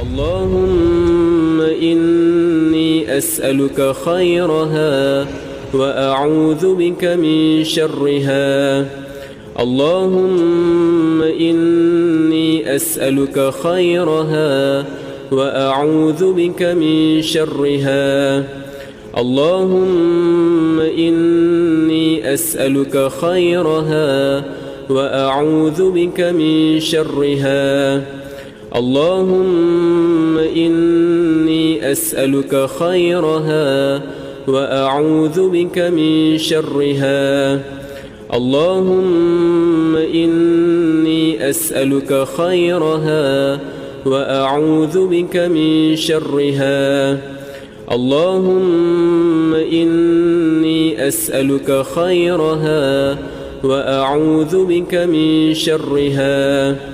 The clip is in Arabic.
اللهم إني أسألك خيرها وأعوذ بك من شرها. اللهم إني أسألك خيرها وأعوذ بك من شرها. اللهم إني أسألك خيرها وأعوذ بك من شرها. اللهم إني أسألك خيرها وأعوذ بك من شرها. اللهم إني أسألك خيرها وأعوذ بك من شرها. اللهم إني أسألك خيرها وأعوذ بك من شرها. اللهم إني أسألك خيرها وأعوذ بك من شرها. اللهم إني أسألك خيرها وأعوذ بك من شرها. اللهم إني أسألك خيرها وأعوذ بك من شرها. اللهم إني أسألك خيرها وأعوذ بك من شرها. اللهم إني أسألك خيرها وأعوذ بك من شرها.